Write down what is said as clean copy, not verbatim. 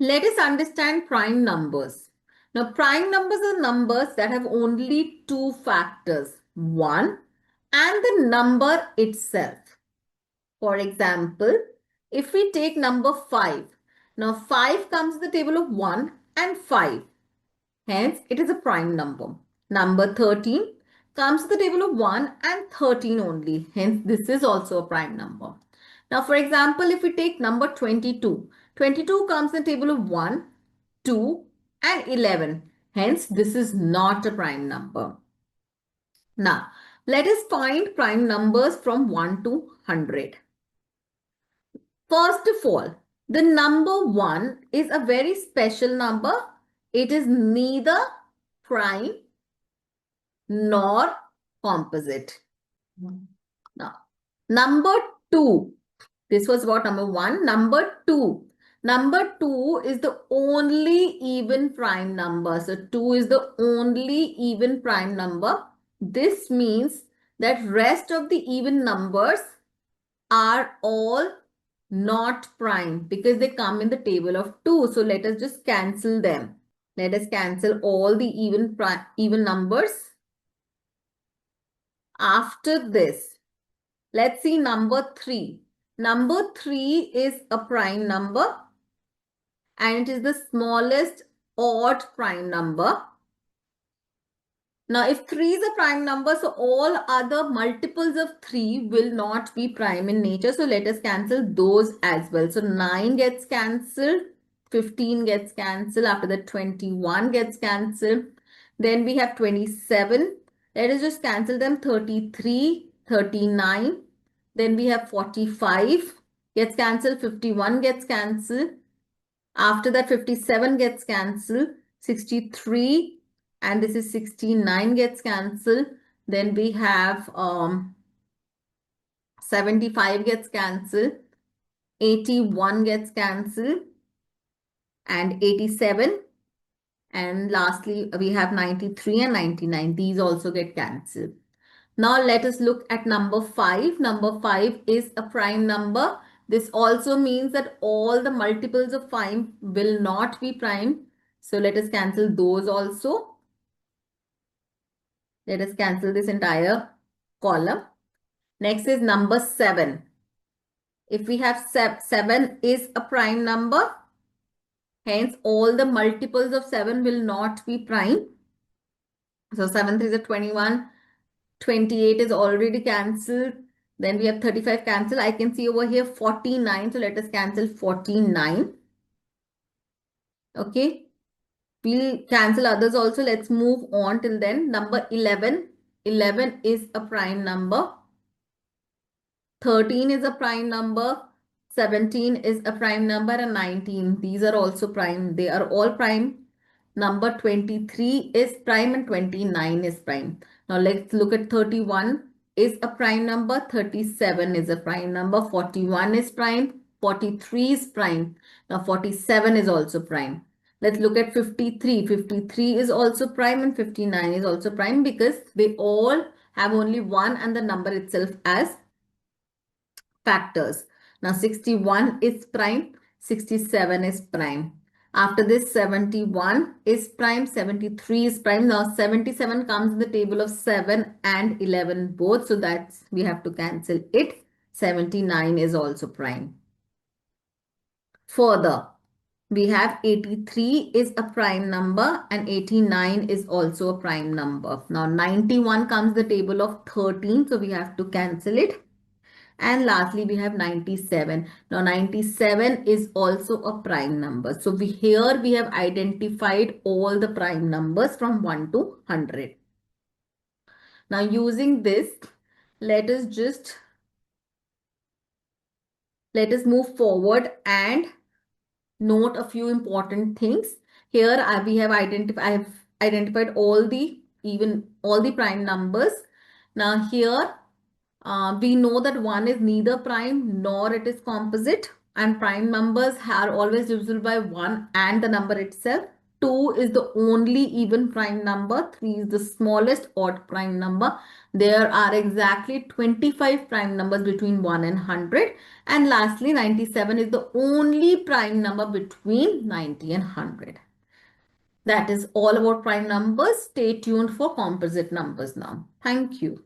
Let us understand prime numbers. Now, prime numbers are numbers that have only two factors, 1 and the number itself. For example, if we take number 5, now 5 comes in the table of 1 and 5. Hence, it is a prime number. Number 13 comes to the table of 1 and 13 only. Hence, this is also a prime number. Now, for example, if we take number 22, 22 comes in the table of 1, 2 and 11. Hence, this is not a prime number. Now, let us find prime numbers from 1 to 100. First of all, the number 1 is a very special number. It is neither prime nor composite. Now, number 2. This was about number 1. Number 2. Number 2 is the only even prime number. So 2 is the only even prime number. This means that rest of the even numbers are all not prime because they come in the table of 2. So let us just cancel them. Let us cancel all the even numbers. After this, let's see number 3. Number 3 is a prime number and it is the smallest odd prime number. Now, if 3 is a prime number, so all other multiples of 3 will not be prime in nature. So let us cancel those as well. So 9 gets cancelled, 15 gets cancelled, after that 21 gets cancelled. Then we have 27. Let us just cancel them, 33, 39. Then we have 45 gets cancelled, 51 gets cancelled. After that 57 gets cancelled, 63 and this is 69 gets cancelled. Then we have 75 gets cancelled, 81 gets cancelled and 87. And lastly, we have 93 and 99. These also get cancelled. Now let us look at number 5. Number 5 is a prime number. This also means that all the multiples of 5 will not be prime. So let us cancel those also. Let us cancel this entire column. Next is number 7. If we have 7 is a prime number, hence all the multiples of 7 will not be prime. So 7 is a 21, 28 is already cancelled. Then we have 35 cancelled. I can see over here 49. So let us cancel 49. Okay. We'll cancel others also. Let's move on till then. Number 11. 11 is a prime number. 13 is a prime number. 17 is a prime number and 19. These are also prime. They are all prime. Number 23 is prime and 29 is prime. Now let's look at 31 is a prime number. 37 is a prime number. 41 is prime. 43 is prime. Now 47 is also prime. Let's look at 53. 53 is also prime and 59 is also prime because they all have only 1 and the number itself as factors. Now 61 is prime, 67 is prime. After this 71 is prime, 73 is prime. Now 77 comes in the table of 7 and 11 both. So that's we have to cancel it. 79 is also prime. Further, we have 83 is a prime number and 89 is also a prime number. Now 91 comes the table of 13. So we have to cancel it. And lastly, we have 97. Now, 97 is also a prime number. So, here we have identified all the prime numbers from 1 to 100. Now, using this, let us move forward and note a few important things. Here, I have identified all the prime numbers. Now, here, we know that 1 is neither prime nor it is composite, and prime numbers are always divisible by 1 and the number itself. 2 is the only even prime number. 3 is the smallest odd prime number. There are exactly 25 prime numbers between 1 and 100. And lastly, 97 is the only prime number between 90 and 100. That is all about prime numbers. Stay tuned for composite numbers now. Thank you.